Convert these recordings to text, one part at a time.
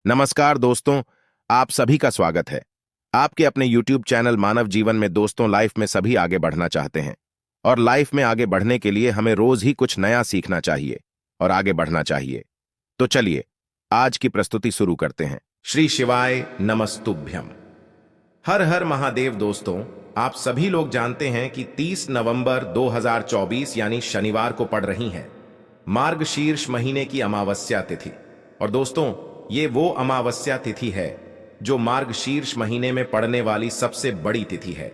नमस्कार दोस्तों, आप सभी का स्वागत है। आपके अपने YouTube चैनल मानव जीवन में दोस्तों लाइफ में सभी आगे बढ़ना चाहते हैं और लाइफ में आगे बढ़ने के लिए हमें रोज ही कुछ नया सीखना चाहिए और आगे बढ़ना चाहिए। तो चलिए आज की प्रस्तुति शुरू करते हैं। श्री शिवाय नमस्तुभ्यम। हर हर महादेव। दोस्तों, आप सभी लोग जानते हैं कि 30 नवंबर 2024 यानी शनिवार को पड़ रही है मार्गशीर्ष महीने की अमावस्या तिथि। और दोस्तों, ये वो अमावस्या तिथि है जो मार्गशीर्ष महीने में पड़ने वाली सबसे बड़ी तिथि है,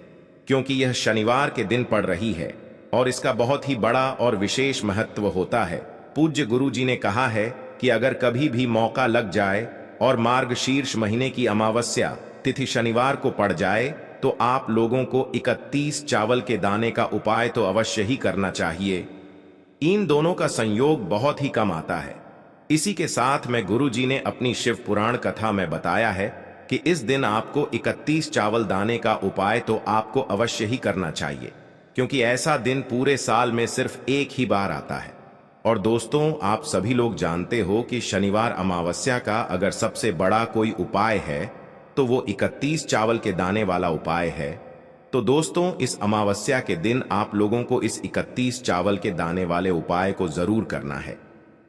क्योंकि यह शनिवार के दिन पड़ रही है और इसका बहुत ही बड़ा और विशेष महत्व होता है। पूज्य गुरु जी ने कहा है कि अगर कभी भी मौका लग जाए और मार्गशीर्ष महीने की अमावस्या तिथि शनिवार को पड़ जाए तो आप लोगों को 31 चावल के दाने का उपाय तो अवश्य ही करना चाहिए। इन दोनों का संयोग बहुत ही कम आता है। इसी के साथ में गुरु जी ने अपनी शिव पुराण कथा में बताया है कि इस दिन आपको 31 चावल दाने का उपाय तो आपको अवश्य ही करना चाहिए, क्योंकि ऐसा दिन पूरे साल में सिर्फ एक ही बार आता है। और दोस्तों, आप सभी लोग जानते हो कि शनिवार अमावस्या का अगर सबसे बड़ा कोई उपाय है तो वो 31 चावल के दाने वाला उपाय है। तो दोस्तों, इस अमावस्या के दिन आप लोगों को इस 31 चावल के दाने वाले उपाय को जरूर करना है।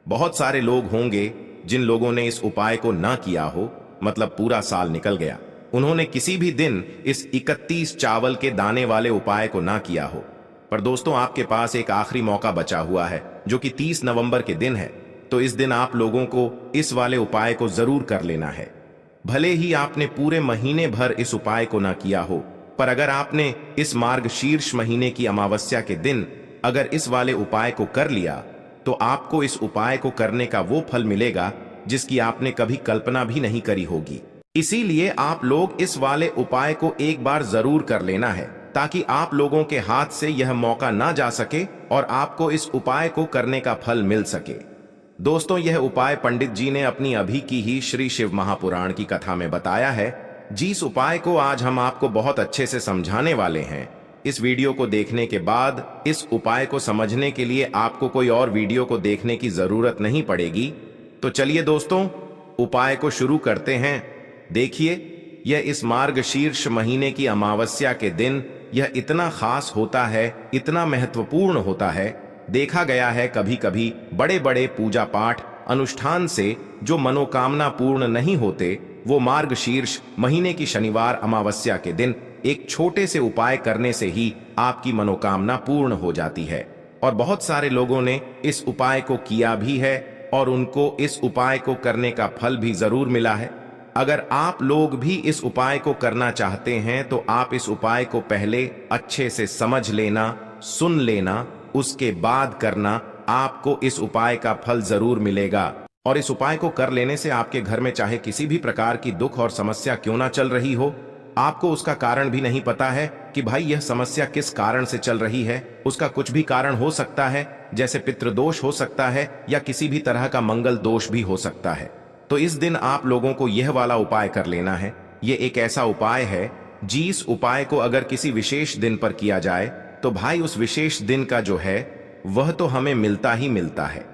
बहुत सारे लोग होंगे जिन लोगों ने इस उपाय को ना किया हो, मतलब पूरा साल निकल गया, उन्होंने किसी भी दिन इस 31 चावल के दाने वाले उपाय को ना किया हो। पर दोस्तों, आपके पास एक आखिरी मौका बचा हुआ है जो कि 30 नवंबर के दिन है। तो इस दिन आप लोगों को इस वाले उपाय को जरूर कर लेना है। भले ही आपने पूरे महीने भर इस उपाय को ना किया हो, पर अगर आपने इस मार्गशीर्ष महीने की अमावस्या के दिन अगर इस वाले उपाय को कर लिया तो आपको इस उपाय को करने का वो फल मिलेगा जिसकी आपने कभी कल्पना भी नहीं करी होगी। इसीलिए आप लोग इस वाले उपाय को एक बार जरूर कर लेना है, ताकि आप लोगों के हाथ से यह मौका ना जा सके और आपको इस उपाय को करने का फल मिल सके। दोस्तों, यह उपाय पंडित जी ने अपनी अभी की ही श्री शिव महापुराण की कथा में बताया है, जिस उपाय को आज हम आपको बहुत अच्छे से समझाने वाले हैं। इस वीडियो को देखने के बाद इस उपाय को समझने के लिए आपको कोई और वीडियो को देखने की जरूरत नहीं पड़ेगी। तो चलिए दोस्तों, उपाय को शुरू करते हैं। देखिए, यह इस मार्गशीर्ष महीने की अमावस्या के दिन यह इतना खास होता है, इतना महत्वपूर्ण होता है। देखा गया है कभी कभी बड़े बड़े पूजा पाठ अनुष्ठान से जो मनोकामना पूर्ण नहीं होते, वो मार्गशीर्ष महीने की शनिवार अमावस्या के दिन एक छोटे से उपाय करने से ही आपकी मनोकामना पूर्ण हो जाती है। और बहुत सारे लोगों ने इस उपाय को किया भी है और उनको इस उपाय को करने का फल भी जरूर मिला है। अगर आप लोग भी इस उपाय को करना चाहते हैं तो आप इस उपाय को पहले अच्छे से समझ लेना, सुन लेना, उसके बाद करना। आपको इस उपाय का फल जरूर मिलेगा। और इस उपाय को कर लेने से आपके घर में चाहे किसी भी प्रकार की दुख और समस्या क्यों ना चल रही हो, आपको उसका कारण भी नहीं पता है कि भाई यह समस्या किस कारण से चल रही है, उसका कुछ भी कारण हो सकता है, जैसे पितृदोष हो सकता है या किसी भी तरह का मंगल दोष भी हो सकता है। तो इस दिन आप लोगों को यह वाला उपाय कर लेना है। यह एक ऐसा उपाय है जिस उपाय को अगर किसी विशेष दिन पर किया जाए तो भाई उस विशेष दिन का जो है वह तो हमें मिलता ही मिलता है,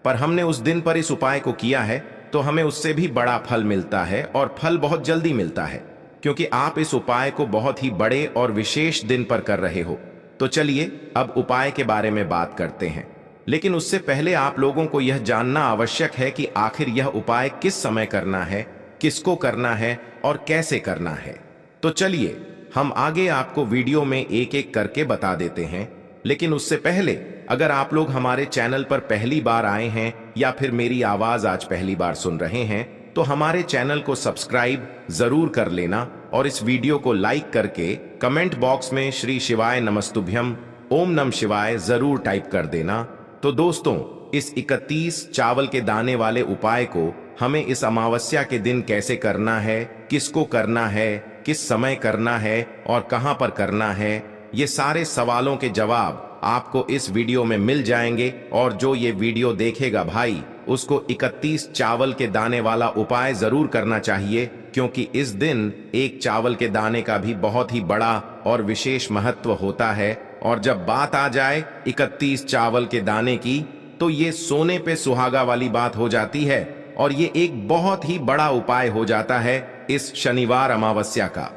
पर हमने उस दिन पर इस उपाय को किया है तो हमें उससे भी बड़ा फल मिलता है और फल बहुत जल्दी मिलता है, क्योंकि आप इस उपाय को बहुत ही बड़े और विशेष दिन पर कर रहे हो। तो चलिए अब उपाय के बारे में बात करते हैं, लेकिन उससे पहले आप लोगों को यह जानना आवश्यक है कि आखिर यह उपाय किस समय करना है, किसको करना है और कैसे करना है। तो चलिए हम आगे आपको वीडियो में एक एक करके बता देते हैं। लेकिन उससे पहले अगर आप लोग हमारे चैनल पर पहली बार आए हैं या फिर मेरी आवाज आज पहली बार सुन रहे हैं तो हमारे चैनल को सब्सक्राइब जरूर कर लेना और इस वीडियो को लाइक करके कमेंट बॉक्स में श्री शिवाय नमस्तुभ्यम ओम नम शिवाय जरूर टाइप कर देना। तो दोस्तों, इस 31 चावल के दाने वाले उपाय को हमें इस अमावस्या के दिन कैसे करना है, किसको करना है, किस समय करना है और कहां पर करना है, ये सारे सवालों के जवाब आपको इस वीडियो में मिल जाएंगे। और जो ये वीडियो देखेगा भाई, उसको 31 चावल के दाने वाला उपाय जरूर करना चाहिए, क्योंकि इस दिन एक चावल के दाने का भी बहुत ही बड़ा और विशेष महत्व होता है। और जब बात आ जाए 31 चावल के दाने की, तो ये सोने पे सुहागा वाली बात हो जाती है। और ये एक बहुत ही बड़ा उपाय हो जाता है इस शनिवार अमावस्या का।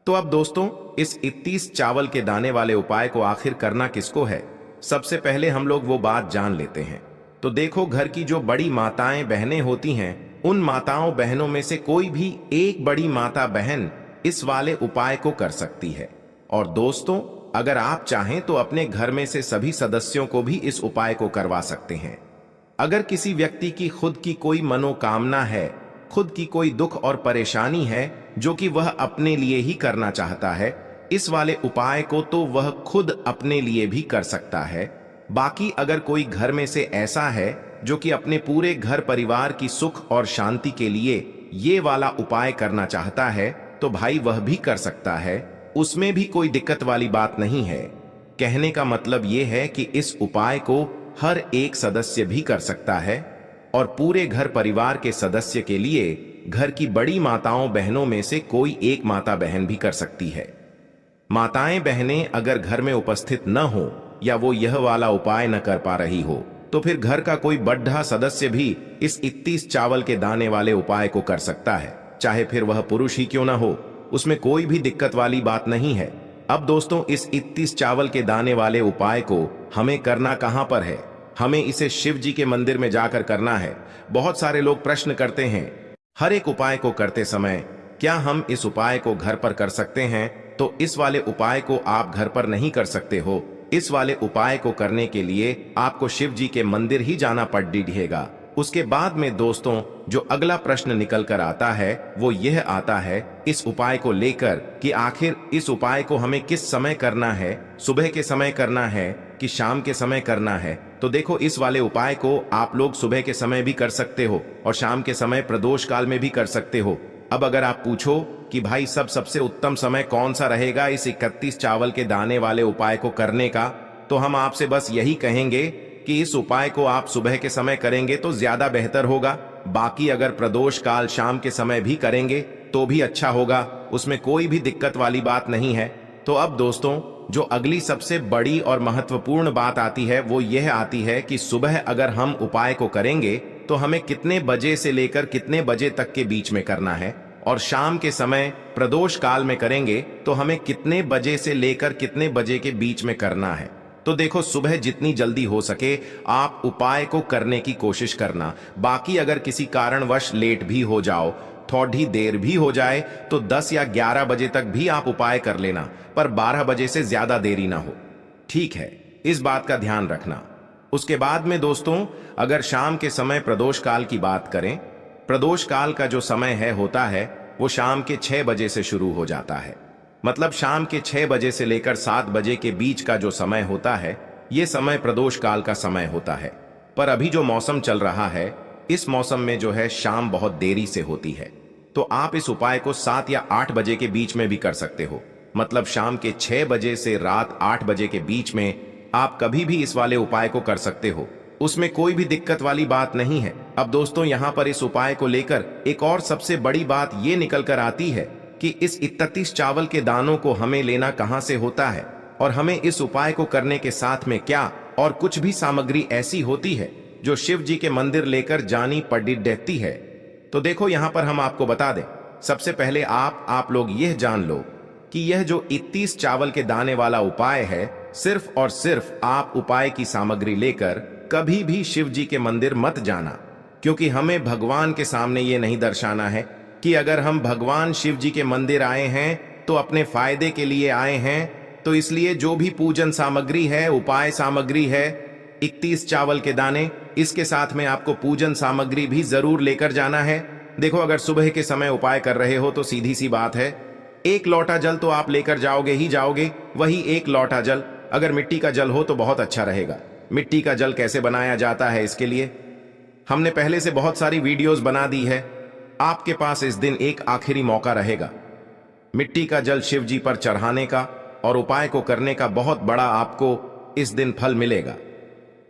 तो अब दोस्तों, इस 31 चावल के दाने वाले उपाय को आखिर करना किसको है, सबसे पहले हम लोग वो बात जान लेते हैं। तो देखो, घर की जो बड़ी माताएं बहनें होती हैं, उन माताओं बहनों में से कोई भी एक बड़ी माता बहन इस वाले उपाय को कर सकती है। और दोस्तों, अगर आप चाहें तो अपने घर में से सभी सदस्यों को भी इस उपाय को करवा सकते हैं। अगर किसी व्यक्ति की खुद की कोई मनोकामना है, खुद की कोई दुख और परेशानी है जो कि वह अपने लिए ही करना चाहता है, इस वाले उपाय को तो वह खुद अपने लिए भी कर सकता है। बाकी अगर कोई घर में से ऐसा है जो कि अपने पूरे घर परिवार की सुख और शांति के लिए ये वाला उपाय करना चाहता है, तो भाई वह भी कर सकता है, उसमें भी कोई दिक्कत वाली बात नहीं है। कहने का मतलब ये है कि इस उपाय को हर एक सदस्य भी कर सकता है और पूरे घर परिवार के सदस्य के लिए घर की बड़ी माताओं बहनों में से कोई एक माता बहन भी कर सकती है। माताएं बहनें अगर घर में उपस्थित न हो या वो यह वाला उपाय न कर पा रही हो, तो फिर घर का कोई बड़ा सदस्य भी इस 31 चावल के दाने वाले उपाय को कर सकता है, चाहे फिर वह पुरुष ही क्यों ना हो, उसमें कोई भी दिक्कत वाली बात नहीं है। अब दोस्तों, इस 31 चावल के दाने वाले उपाय को हमें करना कहां पर है? हमें इसे शिव जी के मंदिर में जाकर करना है। बहुत सारे लोग प्रश्न करते हैं, हर एक उपाय को करते समय क्या हम इस उपाय को घर पर कर सकते हैं? तो इस वाले उपाय को आप घर पर नहीं कर सकते हो। इस वाले उपाय को करने के लिए आपको शिव जी के मंदिर ही जाना पड़ेगा। उसके बाद में दोस्तों, जो अगला प्रश्न निकल कर आता है वो यह आता है इस उपाय को लेकर कि आखिर इस उपाय को हमें किस समय करना है, सुबह के समय करना है कि शाम के समय करना है। तो देखो, इस वाले उपाय को आप लोग सुबह के समय भी कर सकते हो और शाम के समय प्रदोष काल में भी कर सकते हो। अब अगर आप पूछो कि भाई सबसे उत्तम समय कौन सा रहेगा इस 31 चावल के दाने वाले उपाय को करने का, तो हम आपसे बस यही कहेंगे कि इस उपाय को आप सुबह के समय करेंगे तो ज्यादा बेहतर होगा। बाकी अगर प्रदोष काल शाम के समय भी करेंगे तो भी अच्छा होगा, उसमें कोई भी दिक्कत वाली बात नहीं है। तो अब दोस्तों, जो अगली सबसे बड़ी और महत्वपूर्ण बात आती है वो यह आती है कि सुबह अगर हम उपाय को करेंगे तो हमें कितने बजे से लेकर कितने बजे तक के बीच में करना है, और शाम के समय प्रदोष काल में करेंगे तो हमें कितने बजे से लेकर कितने बजे के बीच में करना है। तो देखो, सुबह जितनी जल्दी हो सके आप उपाय को करने की कोशिश करना। बाकी अगर किसी कारणवश लेट भी हो जाओ, थोड़ी देर भी हो जाए, तो 10 या 11 बजे तक भी आप उपाय कर लेना, पर 12 बजे से ज्यादा देरी ना हो। ठीक है, इस बात का ध्यान रखना। उसके बाद में दोस्तों, अगर शाम के समय प्रदोष काल की बात करें, प्रदोष काल का जो समय है होता है वो शाम के 6 बजे से शुरू हो जाता है। मतलब शाम के 6 बजे से लेकर 7 बजे के बीच का जो समय होता है, ये समय प्रदोष काल का समय होता है। पर अभी जो मौसम चल रहा है, इस मौसम में जो है शाम बहुत देरी से होती है, तो आप इस उपाय को 7 या 8 बजे के बीच में भी कर सकते हो। मतलब शाम के 6 बजे से रात 8 बजे के बीच में आप कभी भी इस वाले उपाय को कर सकते हो, उसमें कोई भी दिक्कत वाली बात नहीं है। अब दोस्तों, यहाँ पर इस उपाय को लेकर एक और सबसे बड़ी बात ये निकल कर आती है कि इस 31 चावल के दानों को हमें लेना कहां से होता है, और हमें इस उपाय को करने के साथ में क्या और कुछ भी सामग्री ऐसी होती है जो शिव जी के मंदिर लेकर जानी पड़ती है। तो देखो, यहां पर हम आपको बता दें, सबसे पहले आप लोग यह जान लो कि यह जो 31 चावल के दाने वाला उपाय है, सिर्फ और सिर्फ आप उपाय की सामग्री लेकर कभी भी शिव जी के मंदिर मत जाना, क्योंकि हमें भगवान के सामने ये नहीं दर्शाना है कि अगर हम भगवान शिव जी के मंदिर आए हैं तो अपने फायदे के लिए आए हैं। तो इसलिए जो भी पूजन सामग्री है, उपाय सामग्री है, 31 चावल के दाने, इसके साथ में आपको पूजन सामग्री भी जरूर लेकर जाना है। देखो, अगर सुबह के समय उपाय कर रहे हो तो सीधी सी बात है, 1 लोटा जल तो आप लेकर जाओगे ही जाओगे। वही 1 लोटा जल अगर मिट्टी का जल हो तो बहुत अच्छा रहेगा। मिट्टी का जल कैसे बनाया जाता है, इसके लिए हमने पहले से बहुत सारी वीडियोस बना दी है। आपके पास इस दिन एक आखिरी मौका रहेगा मिट्टी का जल शिव जी पर चढ़ाने का, और उपाय को करने का बहुत बड़ा आपको इस दिन फल मिलेगा।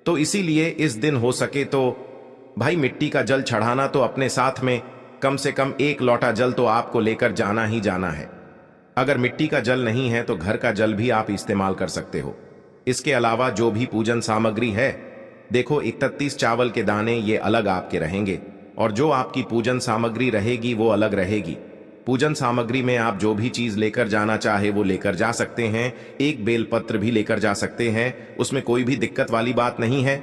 तो इसीलिए इस दिन हो सके तो भाई मिट्टी का जल चढ़ाना तो अपने साथ में कम से कम 1 लोटा जल तो आपको लेकर जाना ही जाना है। अगर मिट्टी का जल नहीं है तो घर का जल भी आप इस्तेमाल कर सकते हो। इसके अलावा जो भी पूजन सामग्री है, देखो 31 चावल के दाने ये अलग आपके रहेंगे, और जो आपकी पूजन सामग्री रहेगी वो अलग रहेगी। पूजन सामग्री में आप जो भी चीज लेकर जाना चाहे वो लेकर जा सकते हैं, एक बेलपत्र भी लेकर जा सकते हैं, उसमें कोई भी दिक्कत वाली बात नहीं है।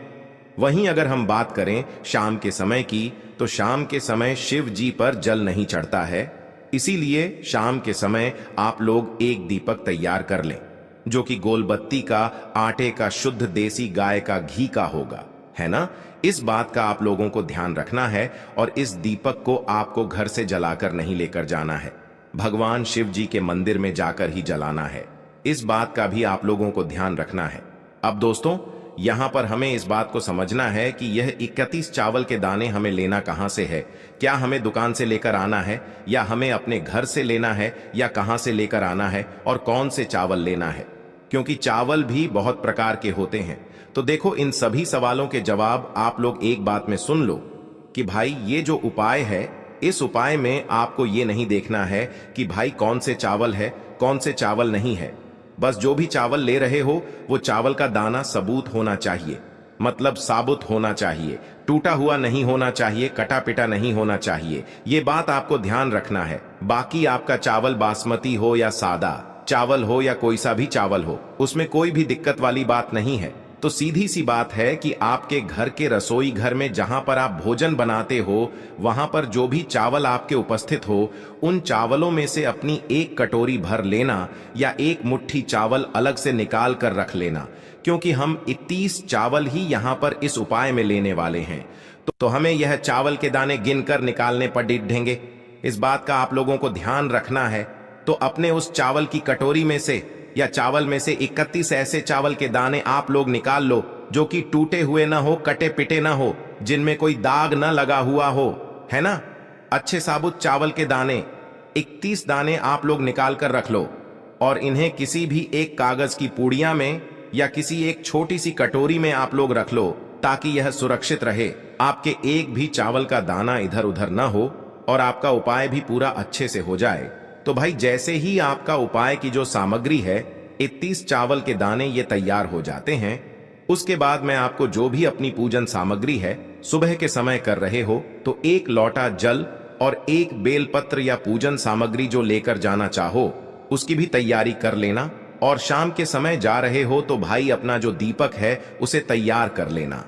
वहीं अगर हम बात करें शाम के समय की, तो शाम के समय शिव जी पर जल नहीं चढ़ता है, इसीलिए शाम के समय आप लोग एक दीपक तैयार कर लें, जो कि गोलबत्ती का, आटे का, शुद्ध देसी गाय का घी का होगा, है ना। इस बात का आप लोगों को ध्यान रखना है और इस दीपक को आपको घर से जलाकर नहीं लेकर जाना है, भगवान शिव जी के मंदिर में जाकर ही जलाना है। इस बात का भी आप लोगों को ध्यान रखना है। अब दोस्तों, यहां पर हमें इस बात को समझना है कि यह 31 चावल के दाने हमें लेना कहां से है। क्या हमें दुकान से लेकर आना है, या हमें अपने घर से लेना है, या कहां से लेकर आना है, और कौन से चावल लेना है, क्योंकि चावल भी बहुत प्रकार के होते हैं। तो देखो, इन सभी सवालों के जवाब आप लोग एक बात में सुन लो कि भाई ये जो उपाय है, इस उपाय में आपको ये नहीं देखना है कि भाई कौन से चावल है, कौन से चावल नहीं है। बस जो भी चावल ले रहे हो वो चावल का दाना सबूत होना चाहिए, मतलब साबुत होना चाहिए, टूटा हुआ नहीं होना चाहिए, कटा पिटा नहीं होना चाहिए। ये बात आपको ध्यान रखना है। बाकी आपका चावल बासमती हो या सादा चावल हो या कोई सा भी चावल हो, उसमें कोई भी दिक्कत वाली बात नहीं है। तो सीधी सी बात है कि आपके घर के रसोई घर में जहां पर आप भोजन बनाते हो, वहां पर जो भी चावल आपके उपस्थित हो, उन चावलों में से अपनी एक कटोरी भर लेना, या एक मुट्ठी चावल अलग से निकाल कर रख लेना, क्योंकि हम 31 चावल ही यहां पर इस उपाय में लेने वाले हैं। तो हमें यह चावल के दाने गिनकर निकालने पर डिढेंगे। इस बात का आप लोगों को ध्यान रखना है। तो अपने उस चावल की कटोरी में से या चावल में से 31 ऐसे चावल के दाने आप लोग निकाल लो, जो कि टूटे हुए ना हो, कटे पिटे ना हो, जिनमें कोई दाग ना लगा हुआ हो, है ना। अच्छे साबुत चावल के दाने 31 दाने आप लोग निकाल कर रख लो, और इन्हें किसी भी एक कागज की पुड़िया में या किसी एक छोटी सी कटोरी में आप लोग रख लो, ताकि यह सुरक्षित रहे, आपके एक भी चावल का दाना इधर उधर ना हो, और आपका उपाय भी पूरा अच्छे से हो जाए। तो भाई जैसे ही आपका उपाय की जो सामग्री है, 31 चावल के दाने ये तैयार हो जाते हैं, उसके बाद मैं आपको जो भी अपनी पूजन सामग्री है सुबह के समय कर रहे हो, तो एक लोटा जल और एक बेलपत्र या पूजन सामग्री जो लेकर जाना चाहो उसकी भी तैयारी कर लेना। और शाम के समय जा रहे हो तो भाई अपना जो दीपक है उसे तैयार कर लेना,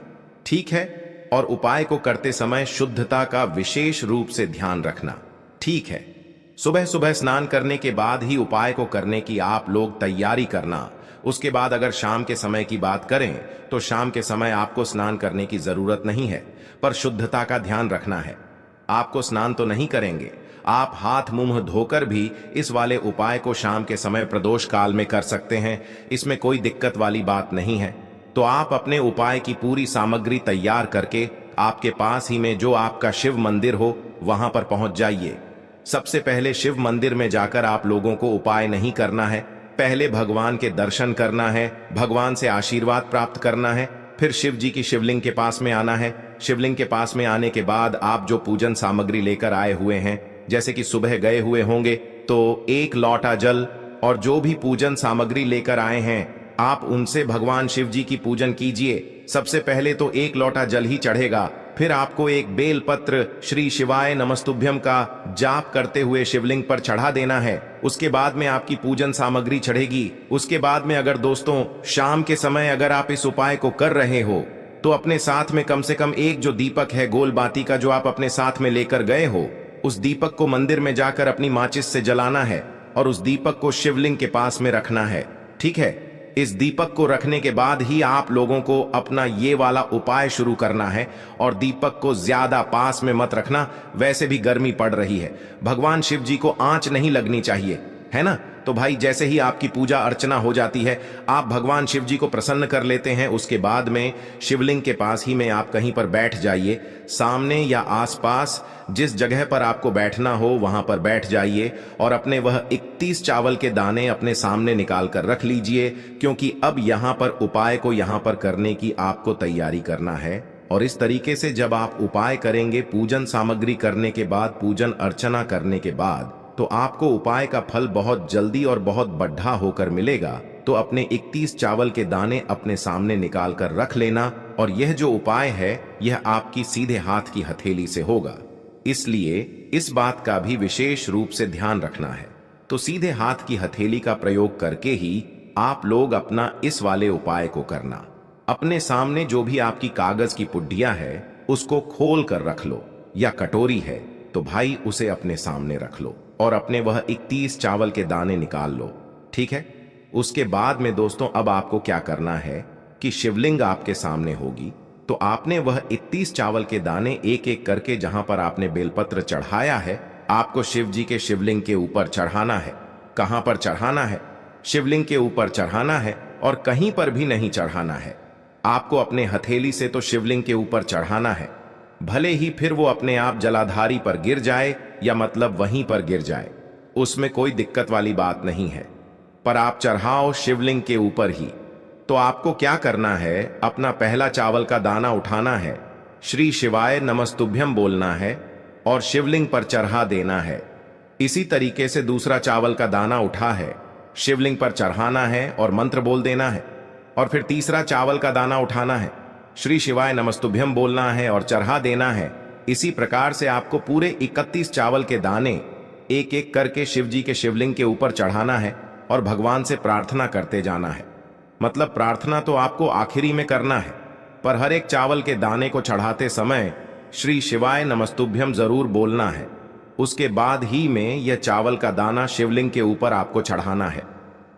ठीक है। और उपाय को करते समय शुद्धता का विशेष रूप से ध्यान रखना, ठीक है। सुबह सुबह स्नान करने के बाद ही उपाय को करने की आप लोग तैयारी करना। उसके बाद अगर शाम के समय की बात करें तो शाम के समय आपको स्नान करने की जरूरत नहीं है, पर शुद्धता का ध्यान रखना है। आपको स्नान तो नहीं करेंगे, आप हाथ मुंह धोकर भी इस वाले उपाय को शाम के समय प्रदोष काल में कर सकते हैं, इसमें कोई दिक्कत वाली बात नहीं है। तो आप अपने उपाय की पूरी सामग्री तैयार करके आपके पास ही में जो आपका शिव मंदिर हो वहां पर पहुंच जाइए। सबसे पहले शिव मंदिर में जाकर आप लोगों को उपाय नहीं करना है, पहले भगवान के दर्शन करना है, भगवान से आशीर्वाद प्राप्त करना है, फिर शिव जी की शिवलिंग के पास में आना है। शिवलिंग के पास में आने के बाद आप जो पूजन सामग्री लेकर आए हुए हैं, जैसे कि सुबह गए हुए होंगे तो एक लोटा जल और जो भी पूजन सामग्री लेकर आए हैं आप उनसे भगवान शिव जी की पूजन कीजिए। सबसे पहले तो एक लोटा जल ही चढ़ेगा, फिर आपको एक बेल पत्र श्री शिवाय नमस्तुभ्यम का जाप करते हुए शिवलिंग पर चढ़ा देना है। उसके बाद में आपकी पूजन सामग्री चढ़ेगी। उसके बाद में अगर दोस्तों शाम के समय अगर आप इस उपाय को कर रहे हो तो अपने साथ में कम से कम एक जो दीपक है गोल बाती का जो आप अपने साथ में लेकर गए हो, उस दीपक को मंदिर में जाकर अपनी माचिस से जलाना है और उस दीपक को शिवलिंग के पास में रखना है, ठीक है। इस दीपक को रखने के बाद ही आप लोगों को अपना ये वाला उपाय शुरू करना है और दीपक को ज्यादा पास में मत रखना, वैसे भी गर्मी पड़ रही है, भगवान शिव जी को आंच नहीं लगनी चाहिए, है ना। तो भाई जैसे ही आपकी पूजा अर्चना हो जाती है, आप भगवान शिव जी को प्रसन्न कर लेते हैं, उसके बाद में शिवलिंग के पास ही में आप कहीं पर बैठ जाइए। सामने या आसपास जिस जगह पर आपको बैठना हो वहां पर बैठ जाइए और अपने वह 31 चावल के दाने अपने सामने निकाल कर रख लीजिए, क्योंकि अब यहां पर उपाय को यहां पर करने की आपको तैयारी करना है। और इस तरीके से जब आप उपाय करेंगे, पूजन सामग्री करने के बाद, पूजन अर्चना करने के बाद, तो आपको उपाय का फल बहुत जल्दी और बहुत बढ़ा होकर मिलेगा। तो अपने 31 चावल के दाने अपने सामने निकाल कर रख लेना। और यह जो उपाय है यह आपकी सीधे हाथ की हथेली से होगा, इसलिए इस बात का भी विशेष रूप से ध्यान रखना है। तो सीधे हाथ की हथेली का प्रयोग करके ही आप लोग अपना इस वाले उपाय को करना। अपने सामने जो भी आपकी कागज की पुड्डियां है उसको खोल कर रख लो, या कटोरी है तो भाई उसे अपने सामने रख लो और अपने वह 31 चावल के दाने निकाल लो। ठीक है। उसके बाद में दोस्तों अब आपको क्या करना है कि शिवलिंग आपके सामने होगी, तो आपने वह 31 चावल के दाने एक एक करके जहां पर आपने बेलपत्र चढ़ाया है आपको शिव जी के शिवलिंग के ऊपर चढ़ाना है। कहां पर चढ़ाना है? शिवलिंग के ऊपर चढ़ाना है और कहीं पर भी नहीं चढ़ाना है। आपको अपने हथेली से तो शिवलिंग के ऊपर चढ़ाना है, भले ही फिर वो अपने आप जलाधारी पर गिर जाए या मतलब वहीं पर गिर जाए, उसमें कोई दिक्कत वाली बात नहीं है, पर आप चढ़ाओ शिवलिंग के ऊपर ही। तो आपको क्या करना है, अपना पहला चावल का दाना उठाना है, श्री शिवाय नमस्तुभ्यम बोलना है और शिवलिंग पर चढ़ा देना है। इसी तरीके से दूसरा चावल का दाना उठा है, शिवलिंग पर चढ़ाना है और मंत्र बोल देना है। और फिर तीसरा चावल का दाना उठाना है, श्री शिवाय नमस्तुभ्यम बोलना है और चढ़ा देना है। इसी प्रकार से आपको पूरे 31 चावल के दाने एक एक करके शिव जी के शिवलिंग के ऊपर चढ़ाना है और भगवान से प्रार्थना करते जाना है। मतलब प्रार्थना तो आपको आखिरी में करना है, पर हर एक चावल के दाने को चढ़ाते समय श्री शिवाय नमस्तुभ्यम जरूर बोलना है। उसके बाद ही में यह चावल का दाना शिवलिंग के ऊपर आपको चढ़ाना है।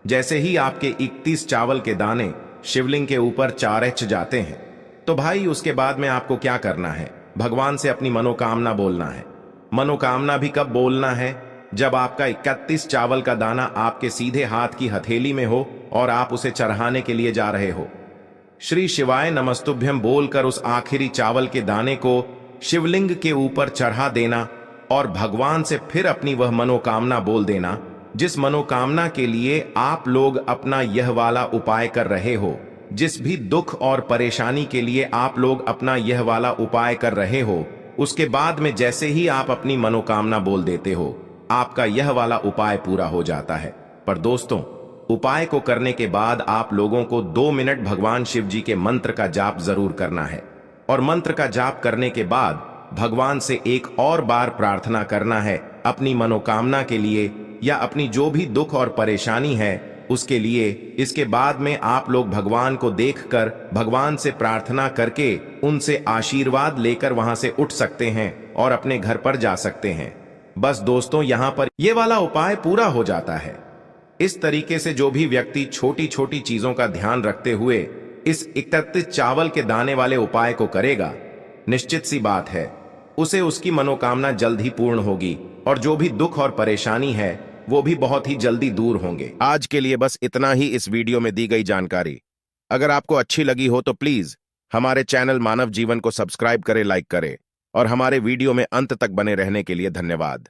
जैसे ही आपके 31 चावल के दाने शिवलिंग के ऊपर चारच जाते हैं, तो भाई उसके बाद में आपको क्या करना है, भगवान से अपनी मनोकामना बोलना है। मनोकामना भी कब बोलना है? जब आपका 31 चावल का दाना आपके सीधे हाथ की हथेली में हो और आप उसे चढ़ाने के लिए जा रहे हो। श्री शिवाय नमस्तुभ्यम बोलकर उस आखिरी चावल के दाने को शिवलिंग के ऊपर चढ़ा देना और भगवान से फिर अपनी वह मनोकामना बोल देना, जिस मनोकामना के लिए आप लोग अपना यह वाला उपाय कर रहे हो, जिस भी दुख और परेशानी के लिए आप लोग अपना यह वाला उपाय कर रहे हो। उसके बाद में जैसे ही आप अपनी मनोकामना बोल देते हो, आपका यह वाला उपाय पूरा हो जाता है। पर दोस्तों, उपाय को करने के बाद आप लोगों को 2 मिनट भगवान शिव जी के मंत्र का जाप जरूर करना है। और मंत्र का जाप करने के बाद भगवान से एक और बार प्रार्थना करना है अपनी मनोकामना के लिए या अपनी जो भी दुख और परेशानी है उसके लिए। इसके बाद में आप लोग भगवान को देखकर भगवान से प्रार्थना करके उनसे आशीर्वाद लेकर वहां से उठ सकते हैं और अपने घर पर जा सकते हैं। बस दोस्तों, यहां पर ये वाला उपाय पूरा हो जाता है। इस तरीके से जो भी व्यक्ति छोटी छोटी चीजों का ध्यान रखते हुए इस 31 चावल के दाने वाले उपाय को करेगा, निश्चित सी बात है उसे उसकी मनोकामना जल्द ही पूर्ण होगी और जो भी दुख और परेशानी है वो भी बहुत ही जल्दी दूर होंगे। आज के लिए बस इतना ही इस वीडियो में दी गई जानकारी। अगर आपको अच्छी लगी हो तो प्लीज हमारे चैनल मानव जीवन को सब्सक्राइब करें, लाइक करें और हमारे वीडियो में अंत तक बने रहने के लिए धन्यवाद।